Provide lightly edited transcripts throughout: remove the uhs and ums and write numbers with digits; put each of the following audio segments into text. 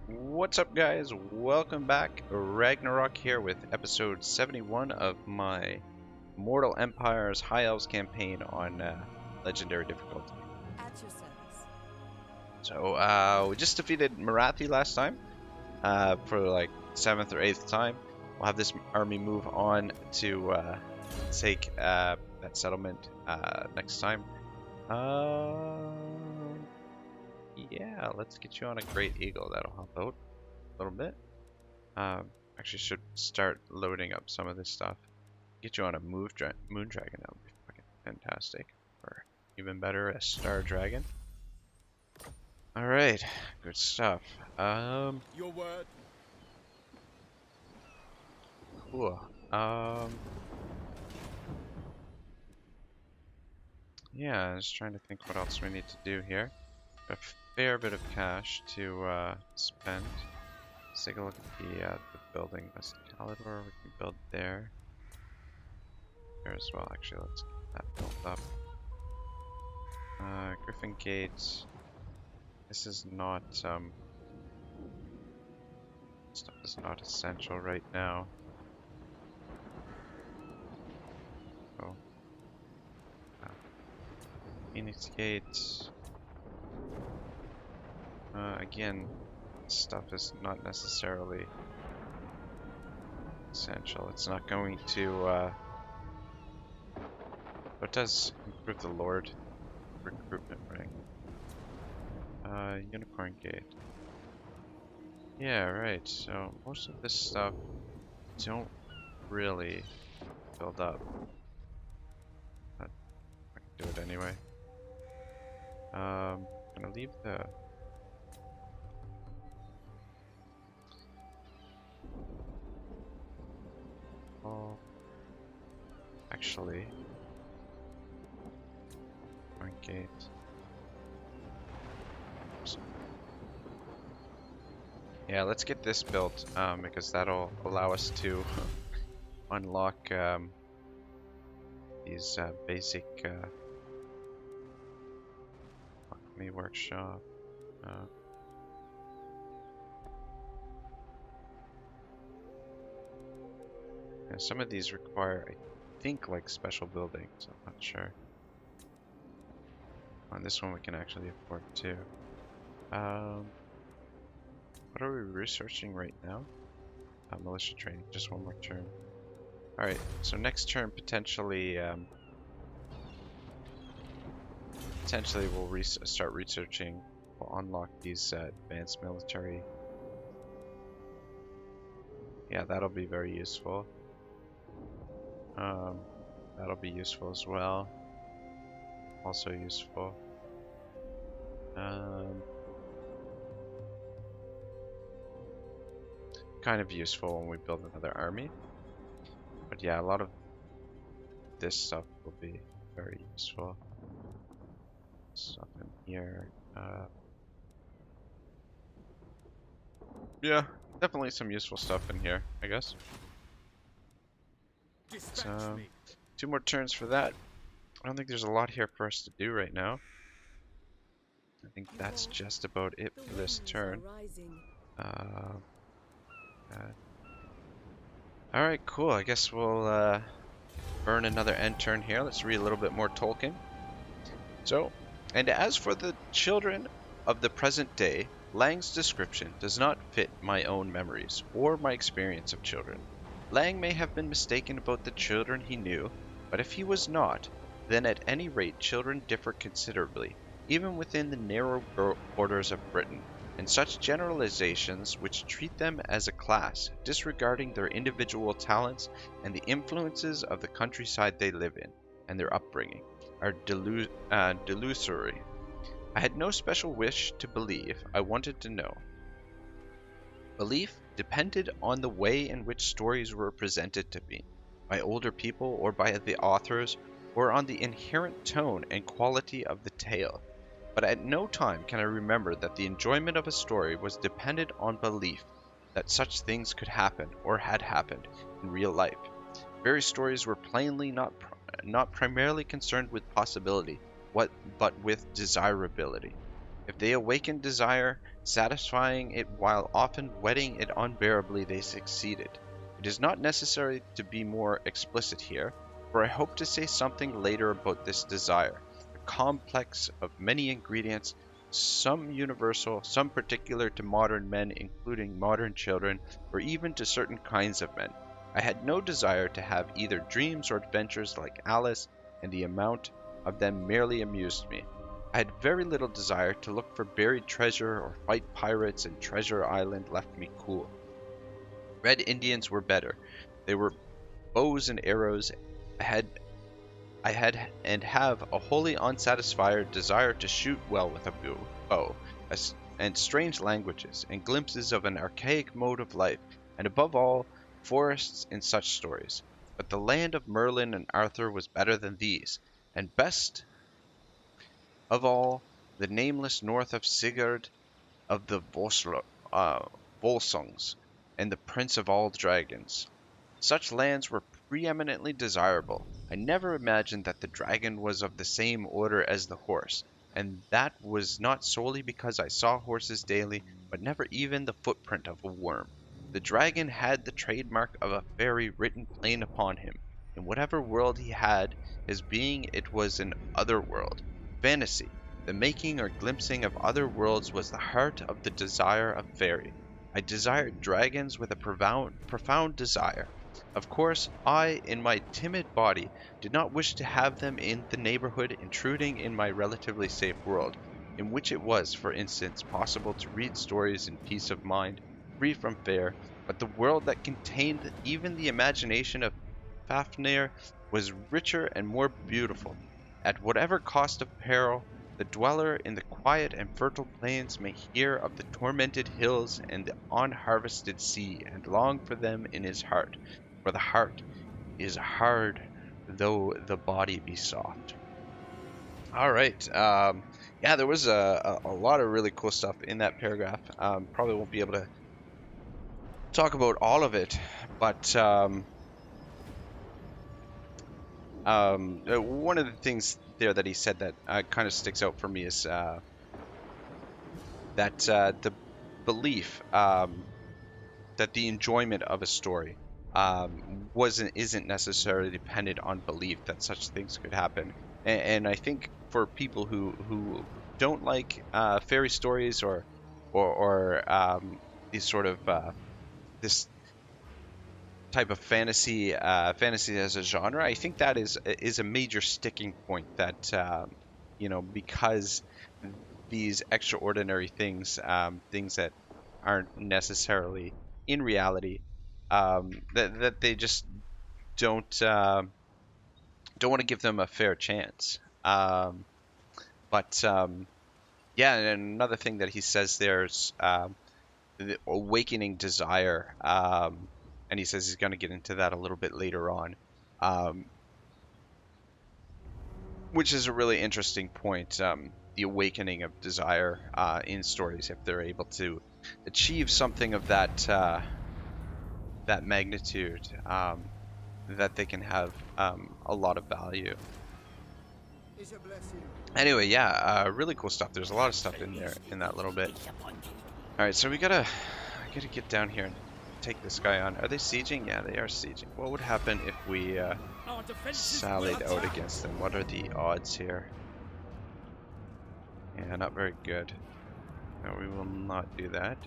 What's up, guys? Welcome back. Ragnarok here with episode 71 of my Mortal Empires High Elves campaign on Legendary difficulty. At your service. So, we just defeated Marathi last time for like 7th or 8th time. We'll have this army move on to take that settlement next time. Yeah, let's get you on a Great Eagle. That'll help out a little bit. Actually, should start loading up some of this stuff. Get you on a Moon Dragon. That would be fucking fantastic. Or even better, a Star Dragon. All right, good stuff. Your word. Cool. Yeah, I was trying to think what else we need to do here. A fair bit of cash to spend. Let's take a look at the building. That's Calidor. We can build there. There as well. Actually, let's get that built up. Griffin Gate. This is not stuff is not essential right now. Oh. Phoenix Gate. Again, stuff is not necessarily essential. It's not going to, but it does improve the Lord recruitment ring. Unicorn Gate. Yeah, right. So most of this stuff don't really build up. But I can do it anyway. I'm gonna leave the actually, one gate. Oops. Yeah, let's get this built because that'll allow us to unlock these basic alchemy workshop. And some of these require, I think, like special buildings. I'm not sure. On this one, we can actually afford too. What are we researching right now? Militia training. Just one more turn. All right. So next turn, potentially we'll start researching. We'll unlock these advanced military. Yeah, that'll be very useful. That'll be useful as well. Also useful. Kind of useful when we build another army. But yeah, a lot of this stuff will be very useful. Stuff in here. Yeah, definitely some useful stuff in here, I guess. So, 2 more turns for that. I don't think there's a lot here for us to do right now. I think that's just about it for this turn. Alright, cool. I guess we'll burn another end turn here. Let's read a little bit more Tolkien. So, and as for the children of the present day, Lang's description does not fit my own memories or my experience of children. Lang may have been mistaken about the children he knew, but if he was not, then at any rate children differ considerably, even within the narrow borders of Britain, and such generalizations which treat them as a class, disregarding their individual talents and the influences of the countryside they live in, and their upbringing, are delusory. I had no special wish to believe, I wanted to know. Belief depended on the way in which stories were presented to me, by older people or by the authors, or on the inherent tone and quality of the tale. But at no time can I remember that the enjoyment of a story was dependent on belief that such things could happen or had happened in real life. Various stories were plainly not primarily concerned with possibility, but with desirability. If they awakened desire, satisfying it while often whetting it unbearably, they succeeded. It is not necessary to be more explicit here, for I hope to say something later about this desire, a complex of many ingredients, some universal, some particular to modern men, including modern children, or even to certain kinds of men. I had no desire to have either dreams or adventures like Alice, and the amount of them merely amused me. I had very little desire to look for buried treasure or fight pirates, and Treasure Island left me cool. Red Indians were better. They were bows and arrows. I had and have a wholly unsatisfied desire to shoot well with a bow, and strange languages, and glimpses of an archaic mode of life, and above all, forests in such stories. But the land of Merlin and Arthur was better than these, and best of all, the nameless north of Sigurd of the Volsungs, and the prince of all dragons. Such lands were preeminently desirable. I never imagined that the dragon was of the same order as the horse, and that was not solely because I saw horses daily, but never even the footprint of a worm. The dragon had the trademark of a fairy written plain upon him. In whatever world he had his being, it was an other world. Fantasy, the making or glimpsing of other worlds, was the heart of the desire of fairy. I desired dragons with a profound desire. Of course, I, in my timid body, did not wish to have them in the neighborhood, intruding in my relatively safe world, in which it was, for instance, possible to read stories in peace of mind, free from fear, but the world that contained even the imagination of Fafnir was richer and more beautiful. At whatever cost of peril, the dweller in the quiet and fertile plains may hear of the tormented hills and the unharvested sea, and long for them in his heart, for the heart is hard though the body be soft. All right. Yeah, there was a lot of really cool stuff in that paragraph. Probably won't be able to talk about all of it, but one of the things there that he said that kind of sticks out for me is that the belief that the enjoyment of a story isn't necessarily dependent on belief that such things could happen. And I think for people who don't like fairy stories or these sort of this type of fantasy as a genre, I think that is a major sticking point that because these extraordinary things, things that aren't necessarily in reality, that they just don't want to give them a fair chance. But yeah, and another thing that he says there's the awakening desire, and he says he's going to get into that a little bit later on, which is a really interesting point. The awakening of desire in stories, if they're able to achieve something of that that magnitude, that they can have a lot of value. Anyway, yeah, really cool stuff. There's a lot of stuff in there in that little bit. All right, so I gotta get down here and take this guy on. Are they sieging? Yeah, they are sieging. What would happen if we sallied out against them? What are the odds here? Yeah, not very good. No, we will not do that.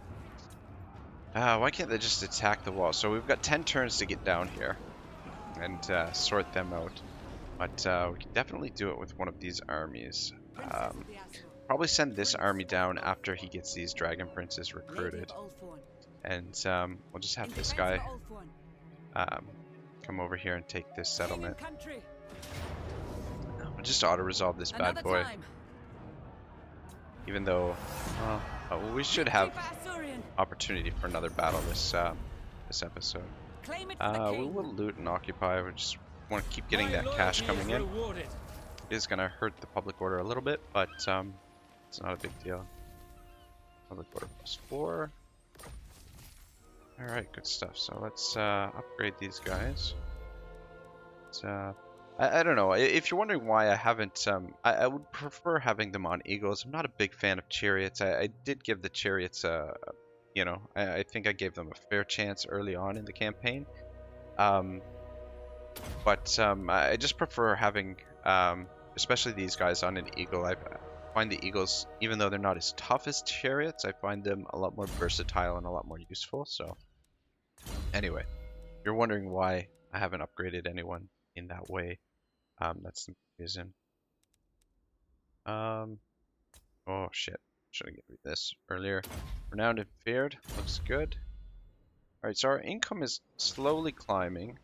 Why can't they just attack the wall? So we've got 10 turns to get down here and sort them out. But we can definitely do it with one of these armies. Probably send this army down after he gets these dragon princes recruited. And we'll just have this guy come over here and take this settlement. We'll just auto-resolve this bad boy. Even though, well, we should have opportunity for another battle this episode. We will loot and occupy. We just want to keep getting that cash coming in. It is going to hurt the public order a little bit, but it's not a big deal. Public order +4. Alright, good stuff. So let's upgrade these guys. Let's I don't know. If you're wondering why I haven't, I would prefer having them on eagles. I'm not a big fan of chariots. I did give the chariots you know, I think I gave them a fair chance early on in the campaign. Um, but I just prefer having, especially these guys on an eagle. I find the eagles, even though they're not as tough as chariots, I find them a lot more versatile and a lot more useful. So anyway, if you're wondering why I haven't upgraded anyone in that way, that's the reason. Oh shit. Should have given this earlier. Renowned and feared. Looks good. Alright, so our income is slowly climbing.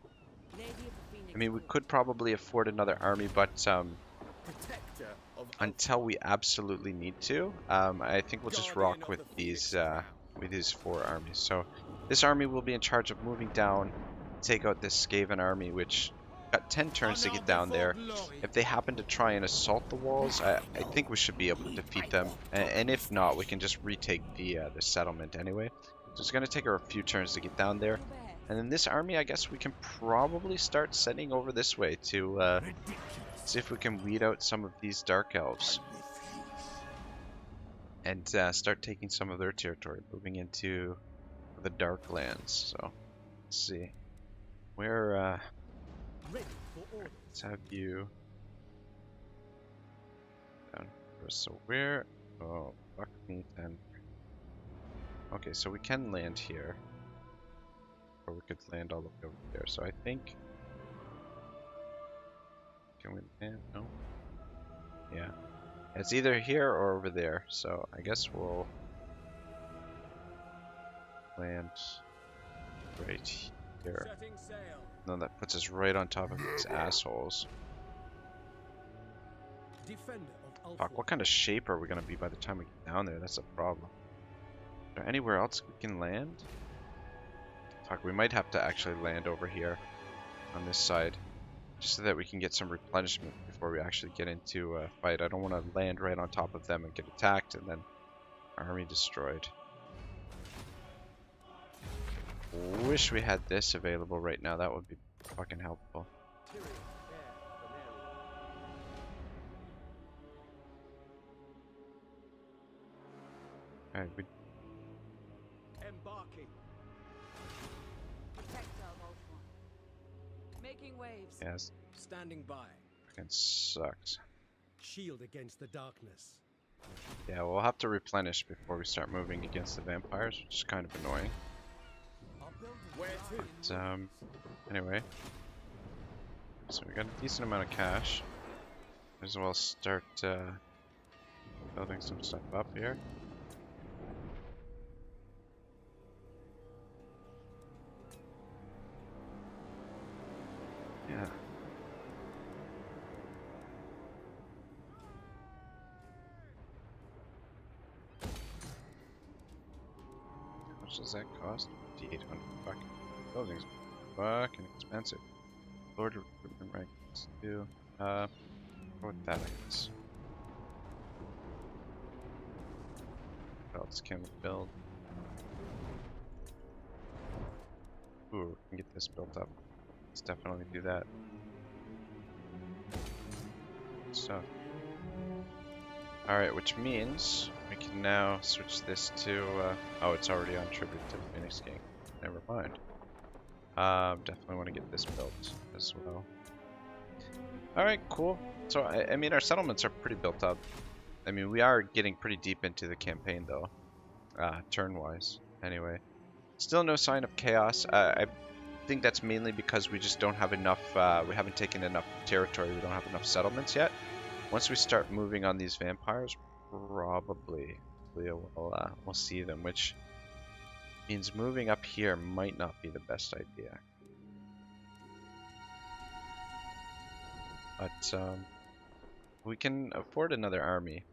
I mean, we could probably afford another army, but until we absolutely need to, I think we'll just rock with these 4 armies. So this army will be in charge of moving down, take out this Skaven army, which got 10 turns to get down there. If they happen to try and assault the walls, I think we should be able to defeat them. And if not, we can just retake the settlement anyway. So it's going to take her a few turns to get down there. And then this army, I guess we can probably start sending over this way to see if we can weed out some of these dark elves. And start taking some of their territory, moving into the dark lands. So, let's see. Where, let's have you down here. So where, oh, fuck me then. Okay, so we can land here. Or we could land all the way over there. So I think, can we land? No. Yeah. It's either here or over there. So I guess we'll land right here. No, that puts us right on top of these assholes. Fuck, what kind of shape are we gonna be by the time we get down there? That's a problem. Is there anywhere else we can land? Fuck, we might have to actually land over here on this side, just so that we can get some replenishment before we actually get into a fight. I don't want to land right on top of them and get attacked and then army destroyed. Wish we had this available right now. That would be fucking helpful. Alright, we... Yes. Standing by. Fucking sucks. Shield against the darkness. Yeah, we'll have to replenish before we start moving against the vampires, which is kind of annoying. But, anyway. So we got a decent amount of cash. Might as well start building some stuff up here. Yeah. How much does that cost? 5,800. Fucking buildings. Fucking expensive. Lord recruitment ranks too. Go with that, I guess. What else can we build? Ooh, we can get this built up. Let's definitely do that. So, alright, which means we can now switch this to, oh, it's already on tribute to the Phoenix King. Never mind. Definitely want to get this built as well. Alright, cool. So, I mean, our settlements are pretty built up. I mean, we are getting pretty deep into the campaign, though. Turn-wise. Anyway. Still no sign of chaos. I think that's mainly because we just don't have enough, we haven't taken enough territory. We don't have enough settlements yet. Once we start moving on these vampires, probably we'll see them, which means moving up here might not be the best idea. But we can afford another army,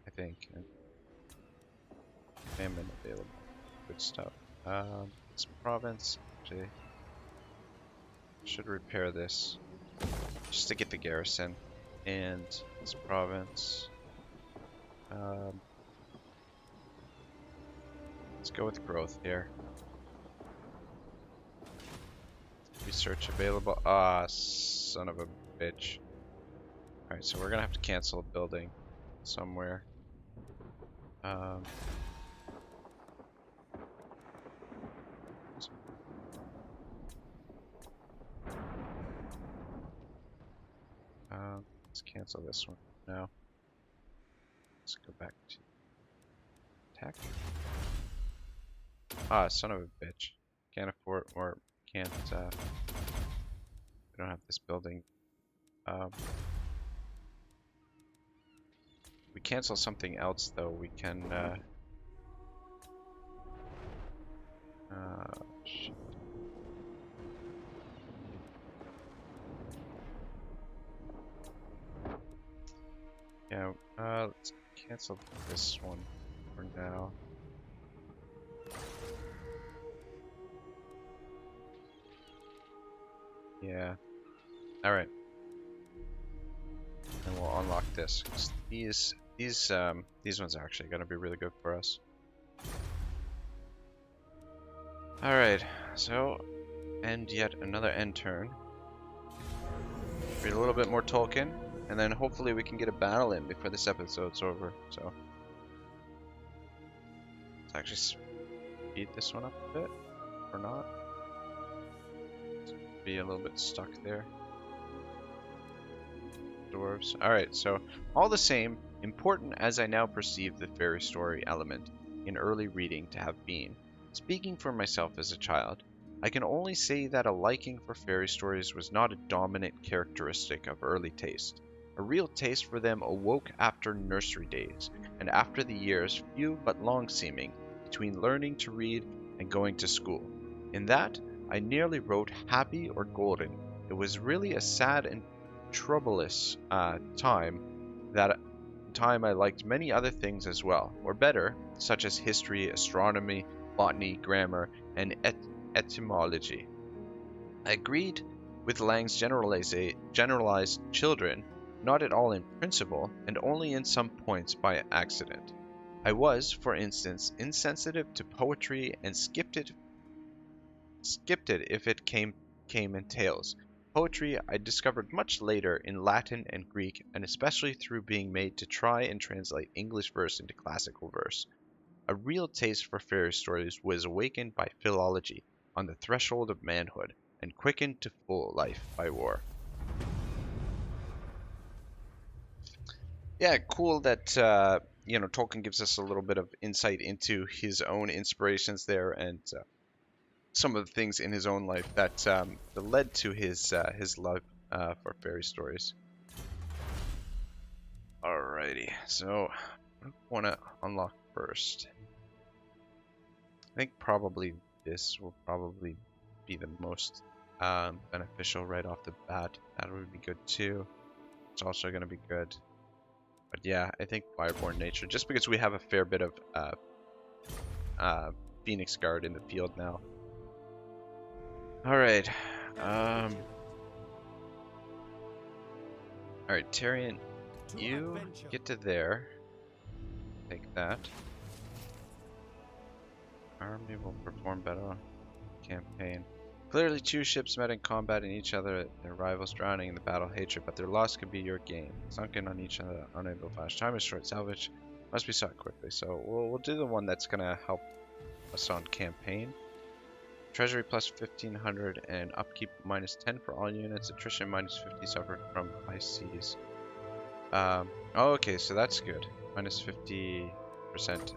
I think. And famine available. Good stuff. This province, actually, should repair this just to get the garrison. And this province, let's go with growth here. Research available. Ah, son of a bitch. Alright, so we're gonna have to cancel a building somewhere. Let's cancel this one now. Let's go back to attack. Ah, son of a bitch. Can't afford, or can't, we don't have this building. We cancel something else though, we can, shit. Yeah, let's cancel this one for now. Yeah. Alright. And we'll unlock this. 'Cause these ones are actually gonna be really good for us. Alright, so end yet another end turn. Read a little bit more Tolkien, and then hopefully we can get a battle in before this episode's over. So let's actually speed this one up a bit, or not. Be a little bit stuck there. Dwarves. Alright, so all the same, important as I now perceive the fairy story element in early reading to have been, speaking for myself as a child, I can only say that a liking for fairy stories was not a dominant characteristic of early taste. A real taste for them awoke after nursery days, and after the years, few but long seeming, between learning to read and going to school. In that, I nearly wrote happy or golden. It was really a sad and troublous time. That time I liked many other things as well, or better, such as history, astronomy, botany, grammar, and etymology. I agreed with Lang's generalized children, not at all in principle, and only in some points by accident. I was, for instance, insensitive to poetry and skipped it if it came in tales. Poetry I discovered much later in Latin and Greek, and especially through being made to try and translate English verse into classical verse. A real taste for fairy stories was awakened by philology on the threshold of manhood, and quickened to full life by war. Yeah, cool that Tolkien gives us a little bit of insight into his own inspirations there, and some of the things in his own life that led to his love for fairy stories. Alrighty, so what do I want to unlock first? I think probably this will probably be the most beneficial right off the bat. That would be good too. It's also going to be good. But yeah, I think Fireborn Nature, just because we have a fair bit of Phoenix Guard in the field now. Alright. Alright, Tyrion, you get to there. Take that. Army will perform better on campaign. Clearly, two ships met in combat in each other, their rivals drowning in the battle hatred, but their loss could be your gain. Sunken on each other, unable to flash. Time is short. Salvage must be sought quickly. So we'll do the one that's gonna help us on campaign. Treasury plus 1500 and upkeep minus 10 for all units. Attrition minus 50 suffered from high seas. Oh, okay, so that's good. Minus 50%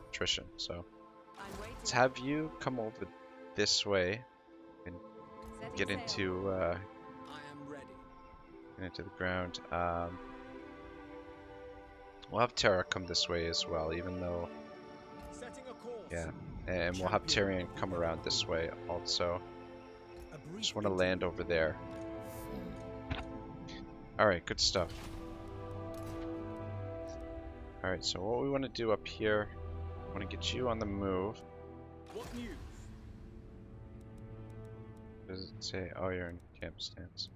attrition. So let's have you come over this way and get into the ground. We'll have Terra come this way as well, even though, yeah, and we'll have Tyrion come around this way also. Just want to land over there. Alright, good stuff. Alright, so what we want to do up here, I want to get you on the move. What news? Does it say? Oh, you're in camp stance.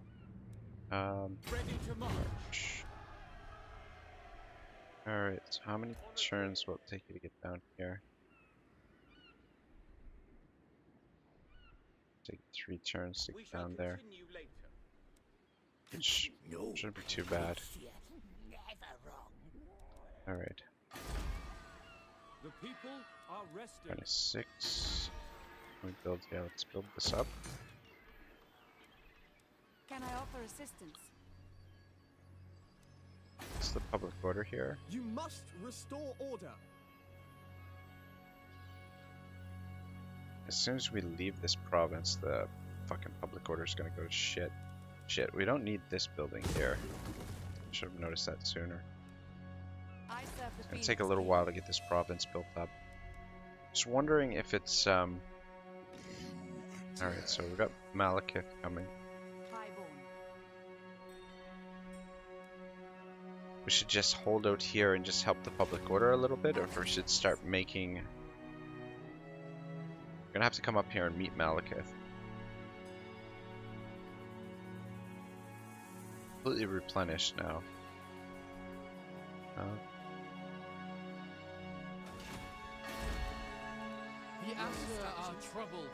Ready to march. Alright, so how many turns will it take you to get down here? Take 3 turns to get down there. Which shouldn't be too bad. Alright. The people are resting. 26. Let's build this up. Can I offer assistance? What's the public order here? You must restore order. As soon as we leave this province, the fucking public order is gonna go to shit. Shit, we don't need this building here. Should have noticed that sooner. I serve the It's gonna take a little while to get this province built up. Just wondering if it's Alright, so we've got Malekith coming. Highborn. We should just hold out here and just help the public order a little bit, or if we should start making... We're gonna have to come up here and meet Malekith. Completely replenished now. The Asher are troubled.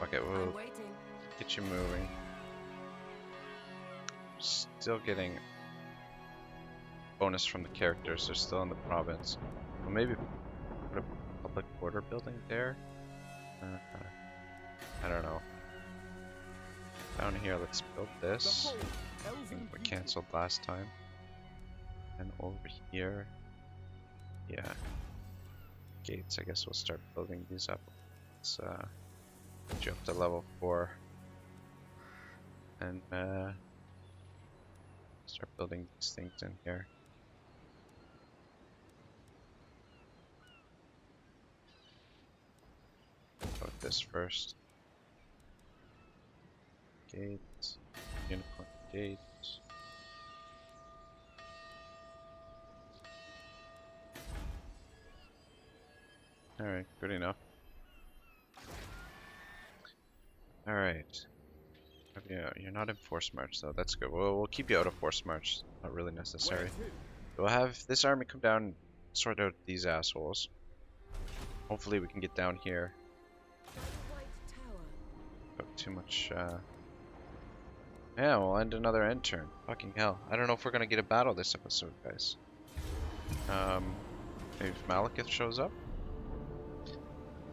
Fuck it, I'm we'll waiting. get you moving. Still getting bonus from the characters, they're still in the province. Well, maybe put a public order building there? I don't know. Down here, let's build this. I think we cancelled last time. And over here, yeah. Gates, I guess we'll start building these up. Let's get you up to level 4. And start building these things in here. Go with this first. Gates, unicorn gates. Alright, good enough. Alright. Yeah, you're not in force march though, that's good. We'll keep you out of force march, not really necessary. We'll have this army come down and sort out these assholes. Hopefully we can get down here. Got too much, yeah, we'll end another end turn. Fucking hell. I don't know if we're gonna get a battle this episode, guys. Maybe if Malekith shows up?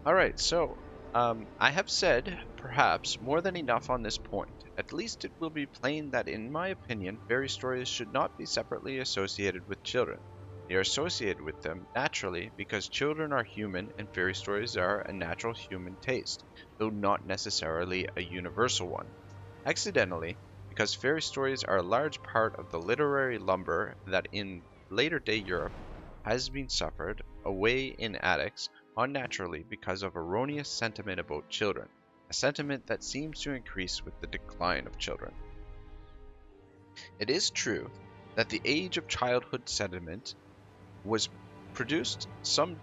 Alright, so, I have said, perhaps, more than enough on this point. At least it will be plain that, in my opinion, fairy stories should not be separately associated with children. They are associated with them naturally because children are human and fairy stories are a natural human taste, though not necessarily a universal one. Accidentally, because fairy stories are a large part of the literary lumber that in later-day Europe has been suffered away in attics unnaturally because of erroneous sentiment about children, a sentiment that seems to increase with the decline of children. It is true that the age of childhood sentiment has produced some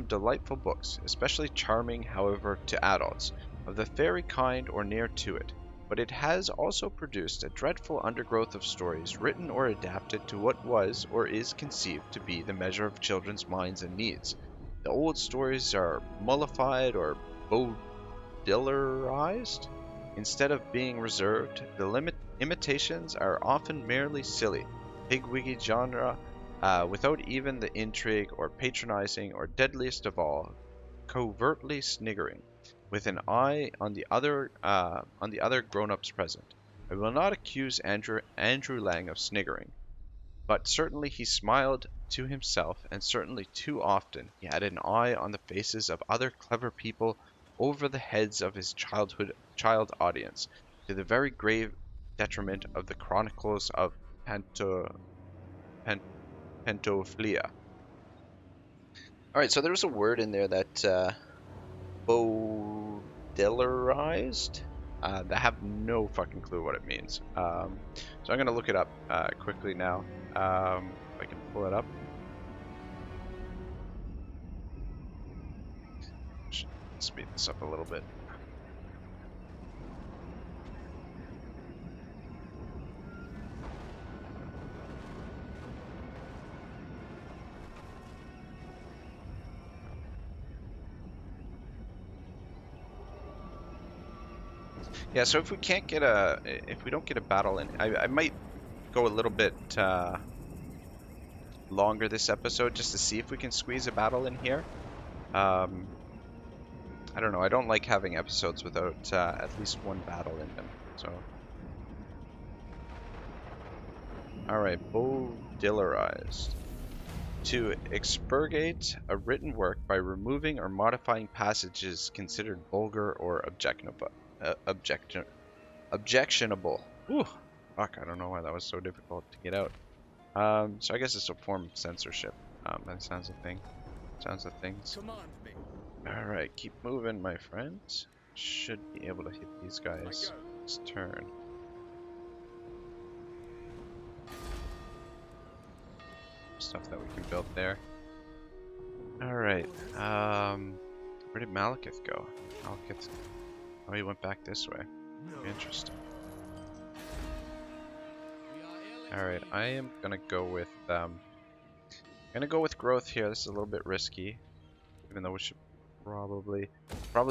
delightful books, especially charming, however, to adults, of the fairy kind or near to it, but it has also produced a dreadful undergrowth of stories written or adapted to what was or is conceived to be the measure of children's minds and needs. The old stories are mollified or bowdillerized. Instead of being reserved, the imitations are often merely silly, pigwiggy genre, without even the intrigue or patronizing or deadliest of all, covertly sniggering, with an eye on the other grown-ups present. I will not accuse Andrew Lang of sniggering, but certainly he smiled to himself, and certainly too often he had an eye on the faces of other clever people over the heads of his child audience, to the very grave detriment of the chronicles of Pentophilia. Alright, so there was a word in there that bowdillerized. I have no fucking clue what it means. So I'm going to look it up quickly now. If I can pull it up. Should speed this up a little bit. Yeah, so if we can't get if we don't get a battle in, I might go a little bit longer this episode just to see if we can squeeze a battle in here. I don't know. I don't like having episodes without at least one battle in them. So, all right, Bowdillerized. To expurgate a written work by removing or modifying passages considered vulgar or objectionable. Ooh, fuck! I don't know why that was so difficult to get out. So I guess it's a form of censorship. That sounds a thing. Sounds of things. Command me. All right, keep moving, my friends. Should be able to hit these guys this turn. Stuff that we can build there. All right. Where did Malekith go? Malekith. Oh, he went back this way. Interesting. All right, I am gonna go with growth here. This is a little bit risky, even though we should probably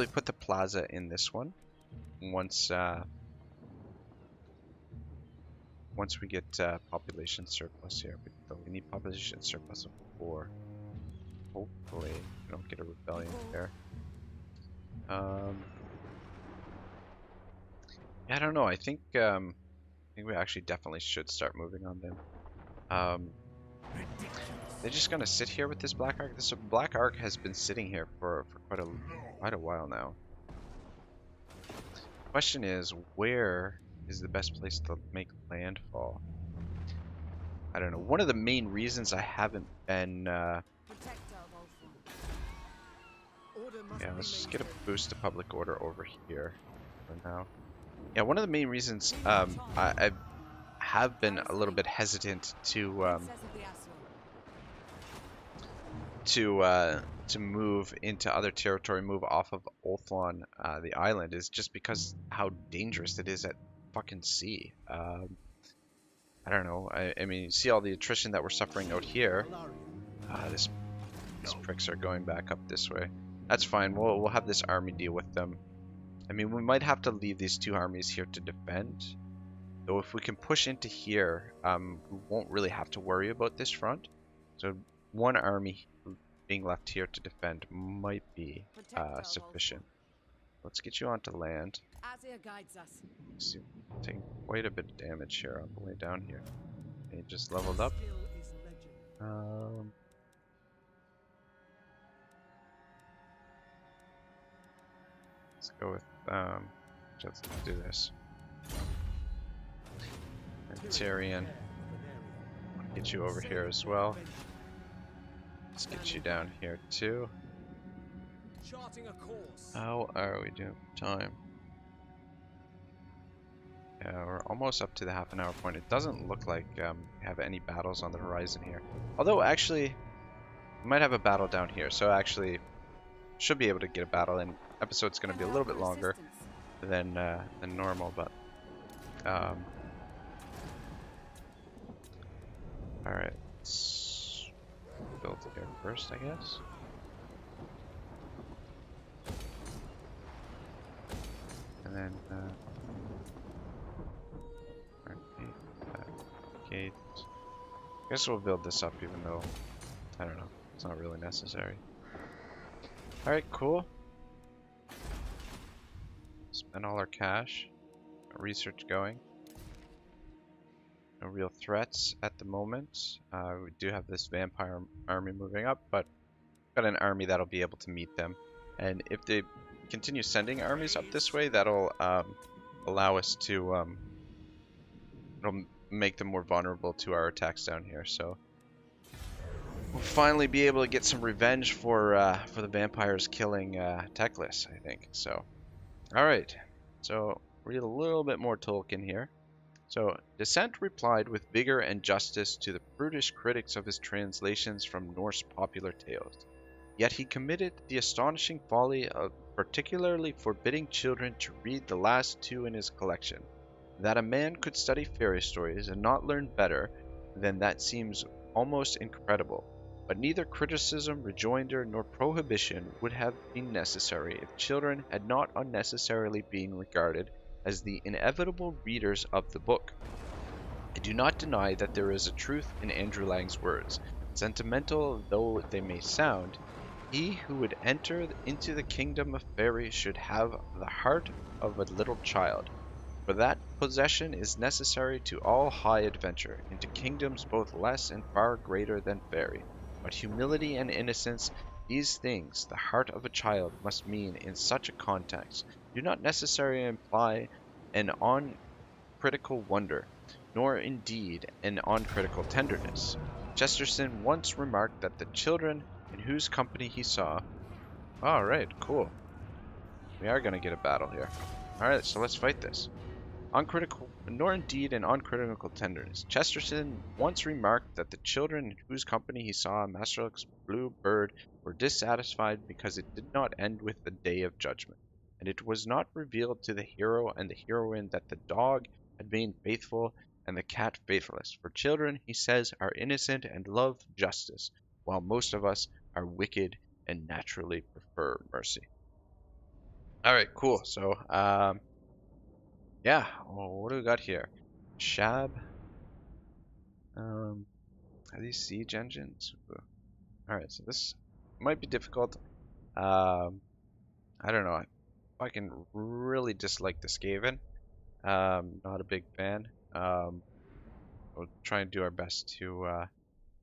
put the plaza in this one once we get population surplus here. But we need population surplus of 4. Hopefully we don't get a rebellion there. Yeah, I don't know. I think we actually definitely should start moving on them. They're just gonna sit here with this Black Ark. This Black Ark has been sitting here for quite a while now. Question is, where is the best place to make landfall? I don't know. One of the main reasons I haven't been Protector of Ultron. Order must yeah, be let's just get a maintained. boost to public order over here for now. Yeah, one of the main reasons I have been a little bit hesitant to Princess of the Aswell. to move into other territory, move off of Ultron, the island, is just because how dangerous it is at fucking sea. I don't know. I mean, you see all the attrition that we're suffering out here. These pricks are going back up this way. That's fine. We'll have this army deal with them. I mean, we might have to leave these 2 armies here to defend. Though if we can push into here, we won't really have to worry about this front. So 1 army being left here to defend might be sufficient. Let's get you onto land. Azir guides us. See, taking quite a bit of damage here on the way down here. And he just leveled up. Skill is legend. Let's go with let's do this. And Tyrion, get you over here as well. Let's get you down here too. Charting a course. How are we doing for time? Yeah, we're almost up to the half-an-hour point. It doesn't look like we have any battles on the horizon here. Although, actually, we might have a battle down here. So, actually, should be able to get a battle. And episode's going to be a little bit longer than normal, but all right. Let's build here first, I guess. And then gate. I guess we'll build this up, even though I don't know, it's not really necessary. All right, cool. Spend all our cash. Research going. No real threats at the moment. We do have this vampire army moving up, but got an army that'll be able to meet them. And if they continue sending armies up this way, that'll allow us to it'll make them more vulnerable to our attacks down here. So we'll finally be able to get some revenge for the vampires killing Teclis, I think. So, all right. So read a little bit more Tolkien here. So, Dissent replied with vigor and justice to the brutish critics of his translations from Norse popular tales. Yet he committed the astonishing folly of particularly forbidding children to read the last 2 in his collection. That a man could study fairy stories and not learn better than that seems almost incredible. But neither criticism, rejoinder, nor prohibition would have been necessary if children had not unnecessarily been regarded as the inevitable readers of the book. I do not deny that there is a truth in Andrew Lang's words. Sentimental though they may sound, he who would enter into the kingdom of fairies should have the heart of a little child, for that possession is necessary to all high adventure, into kingdoms both less and far greater than fairy. But humility and innocence, these things the heart of a child must mean in such a context, do not necessarily imply an uncritical wonder, nor indeed an uncritical tenderness. Chesterton once remarked that the children in whose company he saw... Alright, cool. We are going to get a battle here. Alright, so let's fight this. Uncritical, nor indeed an uncritical tenderness. Chesterton once remarked that the children in whose company he saw Masterluck's blue bird were dissatisfied because it did not end with the day of judgment, and it was not revealed to the hero and the heroine that the dog had been faithful and the cat faithless. For children, he says, are innocent and love justice, while most of us are wicked and naturally prefer mercy. Alright, cool. So, yeah, well, what do we got here? Shab. Are these siege engines? Alright, so this might be difficult. I don't know. I fucking really dislike the Skaven. Not a big fan. We'll try and do our best to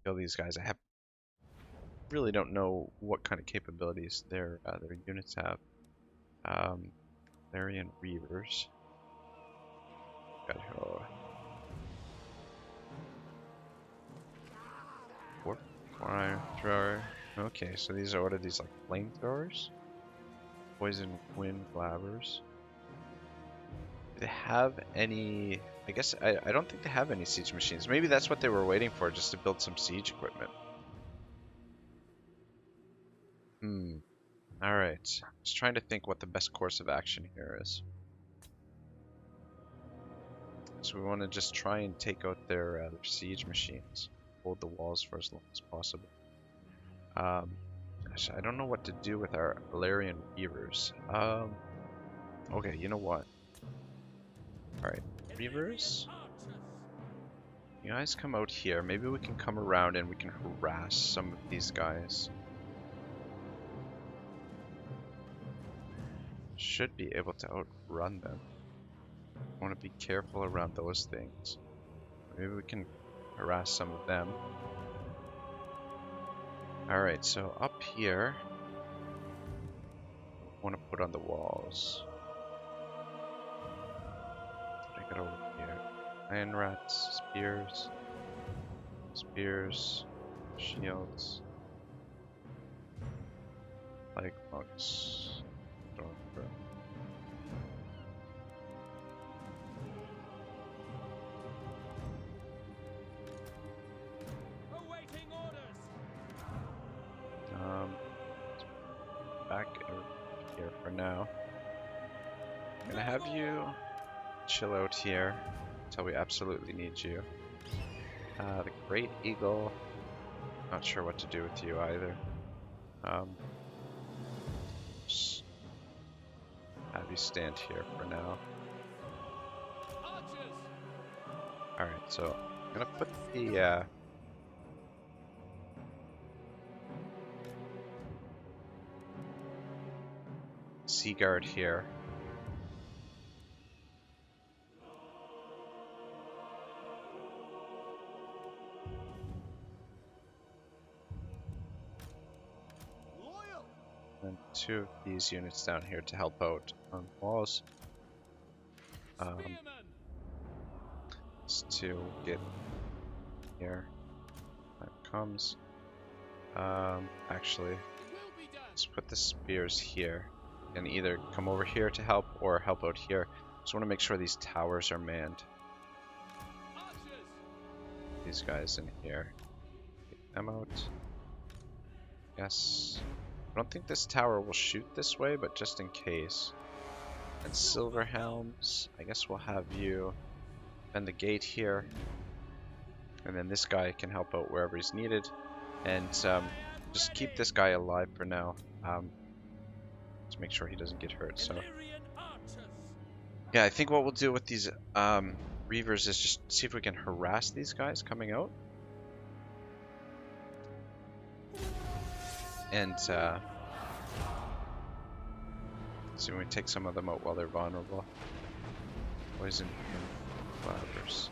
kill these guys. I really don't know what kind of capabilities their units have. Larian Reavers. Warp fire thrower. Okay, so these are what are these, like flamethrowers? Poison wind blabbers. Do they have any? I guess I don't think they have any siege machines. Maybe that's what they were waiting for, just to build some siege equipment. Alright. Just trying to think what the best course of action here is. So we want to just try and take out their siege machines. Hold the walls for as long as possible. Gosh, I don't know what to do with our Valerian Reavers. Okay, you know what? Alright, Reavers. You guys come out here. Maybe we can come around and we can harass some of these guys. Should be able to outrun them. I want to be careful around those things. Maybe we can harass some of them. Alright, so up here, I want to put on the walls. I got over here. Iron rats, spears, shields, like monks. Back here for now. I'm gonna have you chill out here until we absolutely need you. The Great Eagle, not sure what to do with you either. Just have you stand here for now. Alright, so I'm gonna put the Sea Guard here. And two of these units down here to help out on the walls. Just to get here. That comes. Actually, let's put the spears here. And either come over here to help or help out here. Just want to make sure these towers are manned. These guys in here. Take them out. Yes. I don't think this tower will shoot this way, but just in case. And Silver Helms. I guess we'll have you defend the gate here. And then this guy can help out wherever he's needed. And just keep this guy alive for now. To make sure he doesn't get hurt. So Yeah, I think what we'll do with these Reavers is just see if we can harass these guys coming out. And see if we take some of them out while they're vulnerable. Poison and flowers.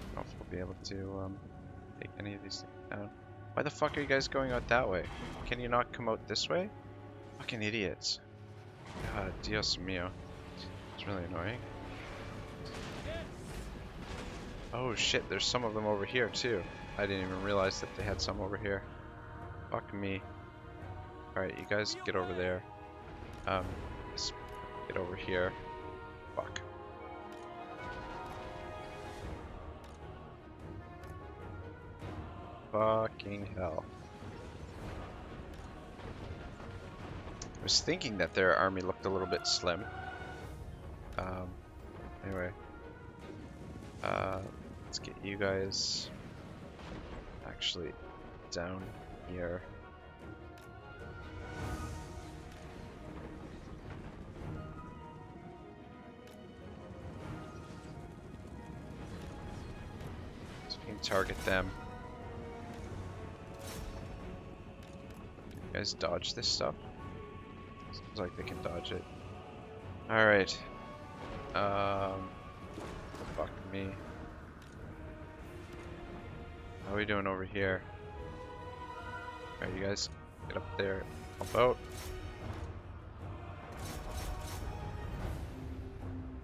I don't know if we'll be able to take any of these things down. Why the fuck are you guys going out that way? Can you not come out this way? Fucking idiots. God, Dios mío. It's really annoying. Oh shit, there's some of them over here too. I didn't even realize that they had some over here. Fuck me. Alright, you guys get over there. Let's get over here. Fuck. Fucking hell. I was thinking that their army looked a little bit slim. Anyway. Let's get you guys actually down here. So we can target them. You guys dodge this stuff? Seems like they can dodge it. Alright. Fuck me. How are we doing over here? Alright, you guys get up there, help out.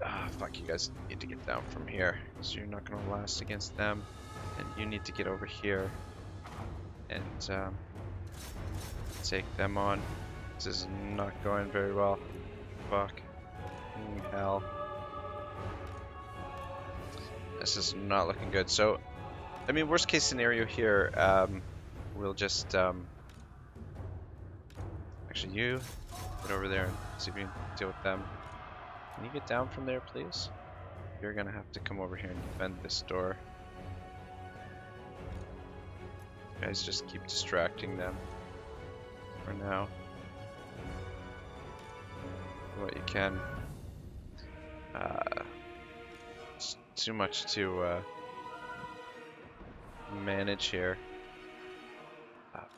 Ah, fuck, you guys need to get down from here. So you're not gonna last against them. And you need to get over here and take them on. This is not going very well. Fuck. Hell. This is not looking good. So, I mean, worst case scenario here, we'll just, actually you, get over there and see if we can deal with them. Can you get down from there, please? You're gonna have to come over here and defend this door. You guys just keep distracting them for now. Do what you can. It's too much to manage here.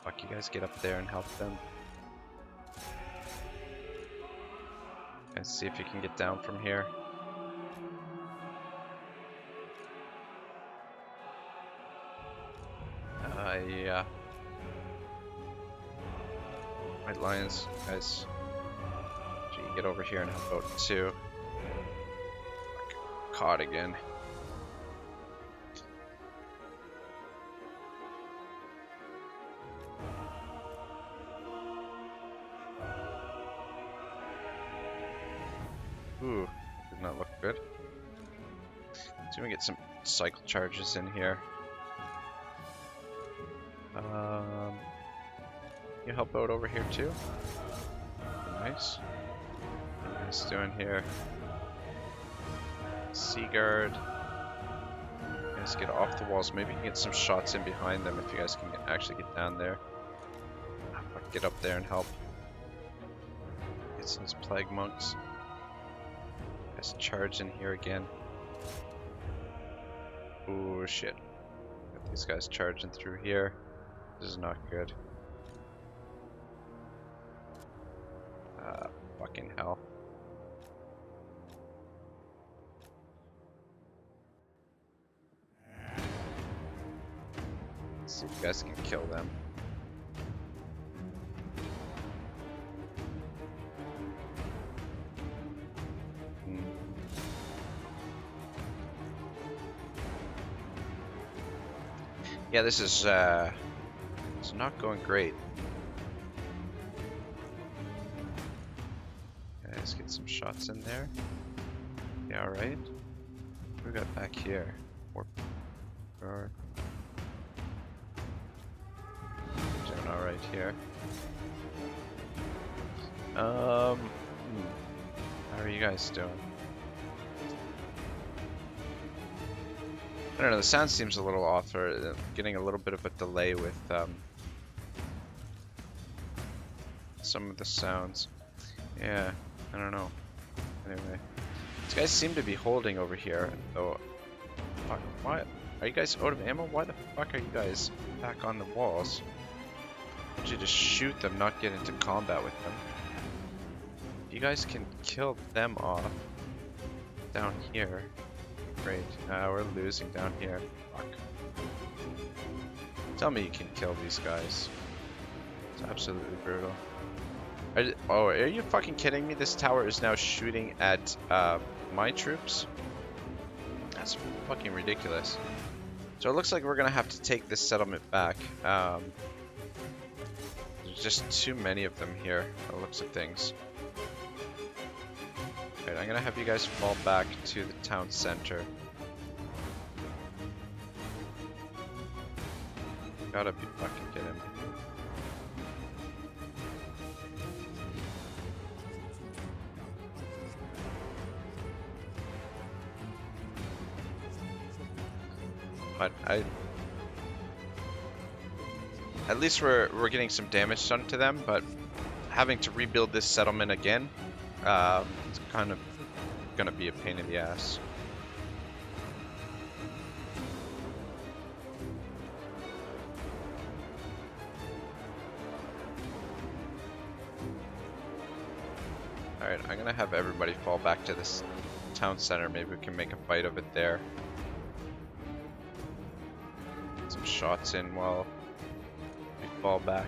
Fuck, you guys get up there and help them. And see if you can get down from here. Yeah. White Lions, guys. You get over here and help out too. Caught again. Ooh, did not look good. So we get some cycle charges in here. You help out over here too. Nice. What are you guys doing here? Sea Guard. You guys get off the walls. Maybe you can get some shots in behind them if you guys can actually get down there. Get up there and help. Get some plague monks. You guys charge in here again. Ooh, shit. Got these guys charging through here. This is not good. Fucking hell. Let's see if you guys can kill them. Yeah, this is it's not going great. Let's get some shots in there. Yeah, alright. What we got back here? Warp. Doing alright here. How are you guys doing? I don't know, the sound seems a little off, or getting a little bit of a delay with some of the sounds. Yeah, I don't know. Anyway, these guys seem to be holding over here, though. Fuck, why? Are you guys out of ammo? Why the fuck are you guys back on the walls? Why don't you just shoot them, not get into combat with them? You guys can kill them off down here. Great. We're losing down here. Fuck. Tell me you can kill these guys. It's absolutely brutal. Oh, are you fucking kidding me? This tower is now shooting at my troops? That's fucking ridiculous. So it looks like we're gonna have to take this settlement back. There's just too many of them here, by the looks of things. Alright, I'm gonna have you guys fall back to the town center. Gotta be fucking kidding me. But at least we're getting some damage done to them, but having to rebuild this settlement again, it's kind of gonna be a pain in the ass. Alright, I'm gonna have everybody fall back to this town center. Maybe we can make a fight of it there. Some shots in while we fall back.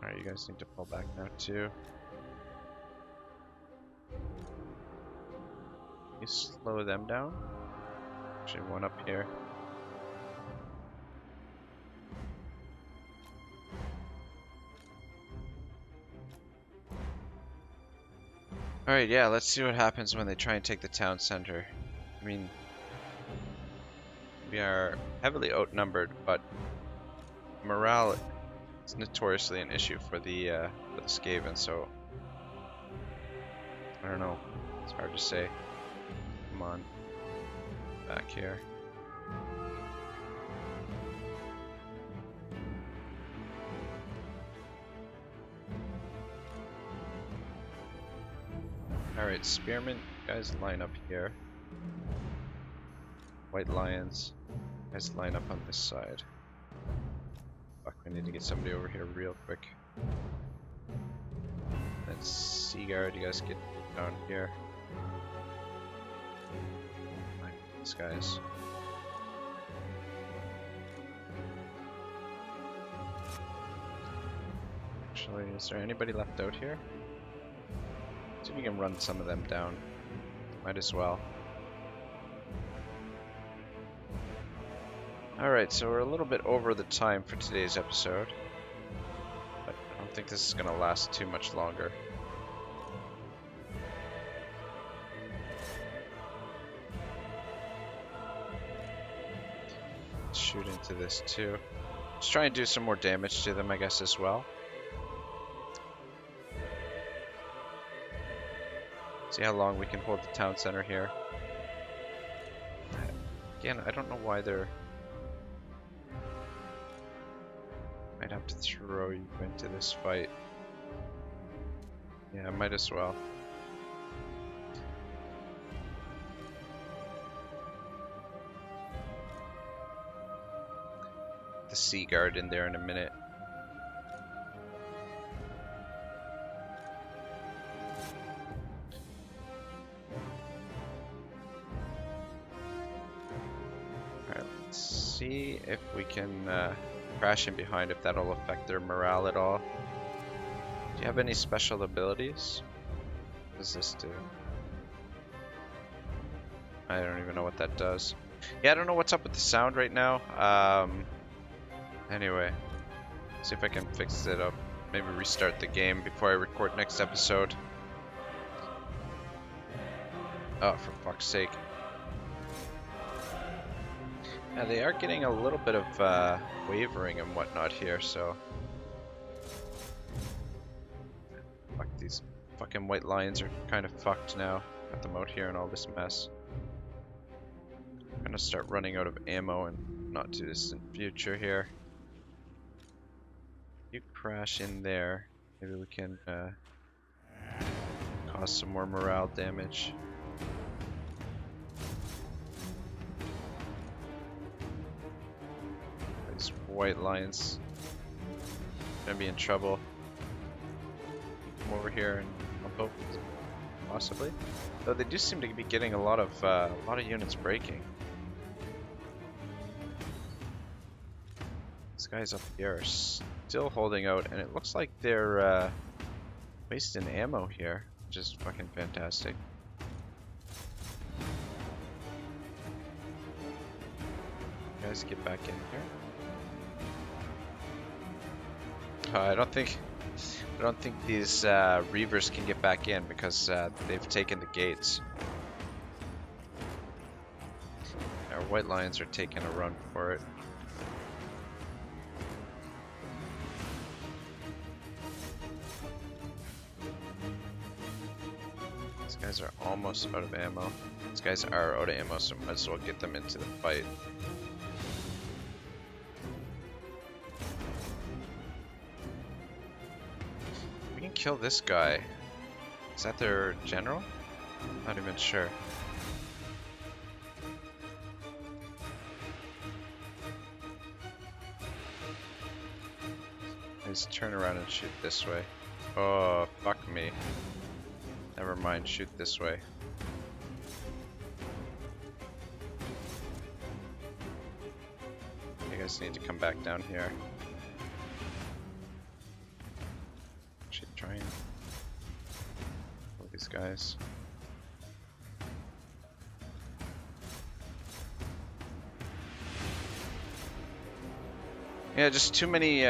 Alright, you guys need to fall back now too. You slow them down. Actually, one up here. Alright, yeah, let's see what happens when they try and take the town center. I mean, we are heavily outnumbered, but morale is notoriously an issue for the Skaven, so I don't know. It's hard to say. Come on. Back here. Alright, spearmen, you guys line up here. White lions, you guys line up on this side. Fuck, we need to get somebody over here real quick. And Sea Guard, you guys get down here. These guys. Actually, is there anybody left out here? See if we can run some of them down. Might as well. Alright, so we're a little bit over the time for today's episode. But I don't think this is going to last too much longer. Shoot into this too. Just try and do some more damage to them, I guess, as well. See how long we can hold the town center here. Again, I don't know why they're... Might have to throw you into this fight. Yeah, I might as well. The Sea Guard in there in a minute. Alright, let's see if we can crash in behind, if that'll affect their morale at all. Do you have any special abilities? What does this do? I don't even know what that does. Yeah, I don't know what's up with the sound right now. Anyway, see if I can fix it up. Maybe restart the game before I record next episode. Oh, for fuck's sake. Yeah, they are getting a little bit of wavering and whatnot here, so... Fuck, these fucking white lions are kind of fucked now. Got them out here and all this mess. I'm gonna start running out of ammo in not too distant future here. You crash in there. Maybe we can cause some more morale damage. These white lions gonna be in trouble. Come over here and help out, possibly. Though they do seem to be getting a lot of units breaking. These guys up here are still holding out, and it looks like they're wasting ammo here, which is fucking fantastic. Guys, get back in here. I don't think these Reavers can get back in because they've taken the gates. Our white lions are taking a run for it. These guys are almost out of ammo. These guys are out of ammo, so might as well get them into the fight. We can kill this guy. Is that their general? Not even sure. Let's turn around and shoot this way. Oh, fuck me. Never mind, shoot this way. You guys need to come back down here. Actually, try and kill these guys. Yeah, just too many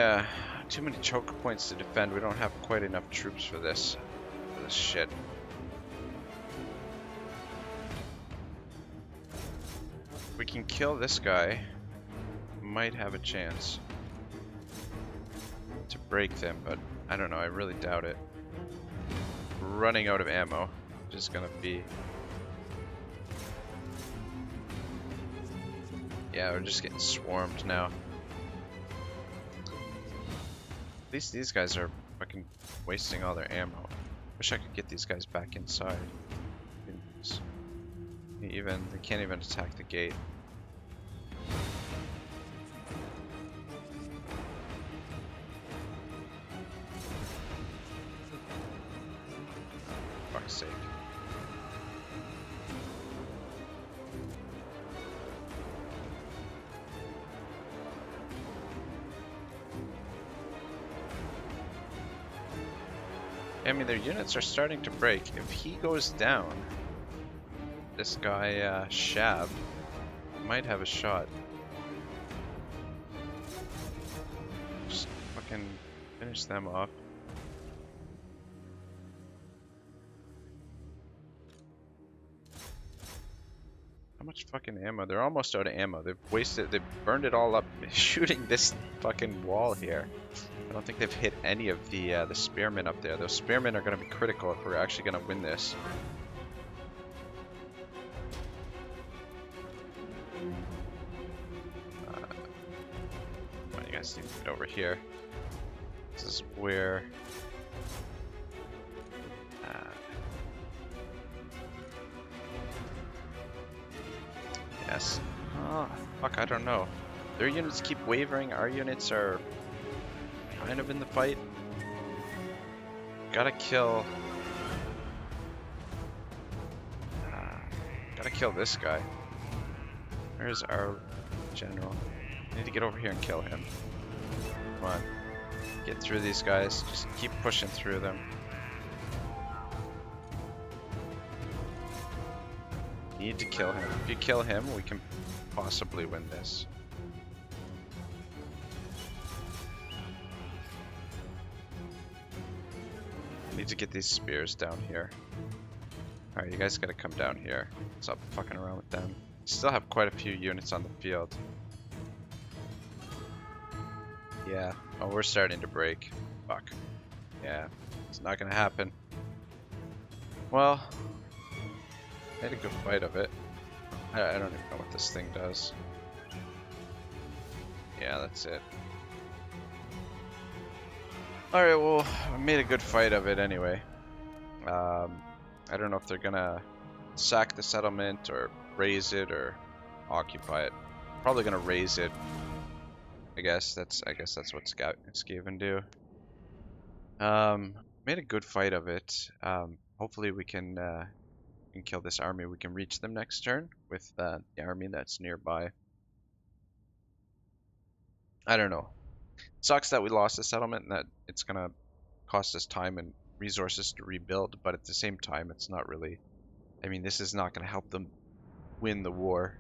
choke points to defend. We don't have quite enough troops for this shit. We can kill this guy. Might have a chance to break them, but I don't know. I really doubt it. Running out of ammo, which is gonna be... Yeah, we're just getting swarmed now. At least these guys are fucking wasting all their ammo. Wish I could get these guys back inside. They can't even attack the gate. For fuck's sake. I mean, their units are starting to break. If he goes down, this guy, Shab, might have a shot. Just fucking finish them off. How much fucking ammo? They're almost out of ammo. They've burned it all up shooting this fucking wall here. I don't think they've hit any of the spearmen up there. Those spearmen are going to be critical if we're actually going to win this. Come on, you guys need to get over here. This is where... yes. Oh, fuck, I don't know. Their units keep wavering. Our units are kind of in the fight. Gotta kill this guy. Where's our general? I need to get over here and kill him. Come on. Get through these guys. Just keep pushing through them. Need to kill him. If you kill him, we can possibly win this. Need to get these spears down here. Alright, you guys gotta come down here. Stop fucking around with them. Still have quite a few units on the field. Yeah. Oh, we're starting to break. Fuck. Yeah. It's not gonna happen. Well, made a good fight of it. I don't even know what this thing does. Yeah, that's it. Alright, well, I made a good fight of it anyway. I don't know if they're gonna sack the settlement or raise it or occupy it. Probably gonna raise it. I guess that's what Skaven do. Made a good fight of it. Hopefully we can kill this army. We can reach them next turn with the army that's nearby. I don't know. Sucks that we lost the settlement and that it's gonna cost us time and resources to rebuild, but at the same time, it's not really. I mean, this is not gonna help them win the war.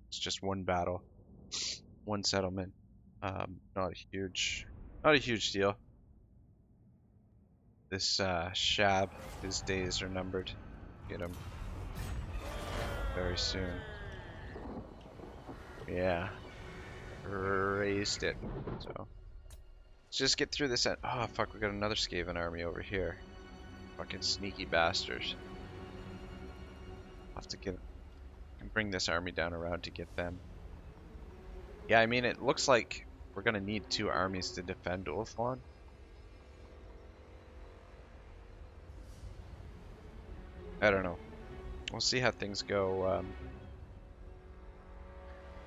It's just one battle, one settlement. Not a huge deal. This Shab, his days are numbered. Get him very soon. Yeah, raised it. So let's just get through this. Oh fuck, we got another Skaven army over here. Fucking sneaky bastards. I'll have to bring this army down around to get them. Yeah, I mean, it looks like we're gonna need 2 armies to defend Ulthuan. I don't know. We'll see how things go.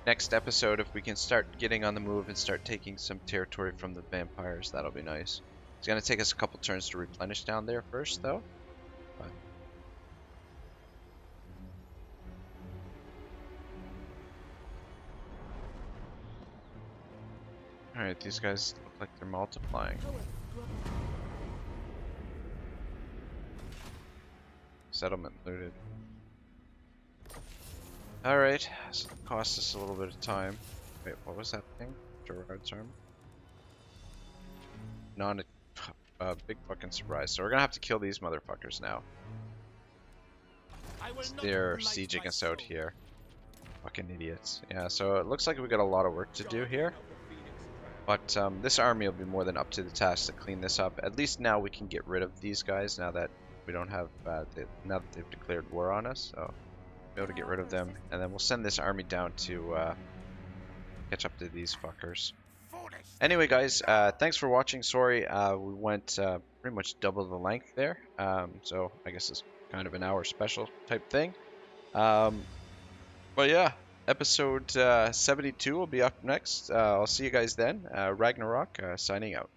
Next episode, if we can start getting on the move and start taking some territory from the vampires, that'll be nice. It's gonna take us a couple turns to replenish down there first, though. But alright, these guys look like they're multiplying. Settlement looted. Alright, so it cost us a little bit of time. Wait, what was that thing? J.R.R's armor? Not a big fucking surprise. So we're gonna have to kill these motherfuckers now. They're sieging us out here. Fucking idiots. Yeah, so it looks like we got a lot of work to do here. But this army will be more than up to the task to clean this up. At least now we can get rid of these guys now that we don't have now that they've declared war on us. So be able to get rid of them, and then we'll send this army down to catch up to these fuckers. Anyway, guys, thanks for watching. Sorry, we went pretty much double the length there. So I guess it's kind of an hour special type thing. But yeah, episode 72 will be up next. I'll see you guys then. Ragnarok signing out.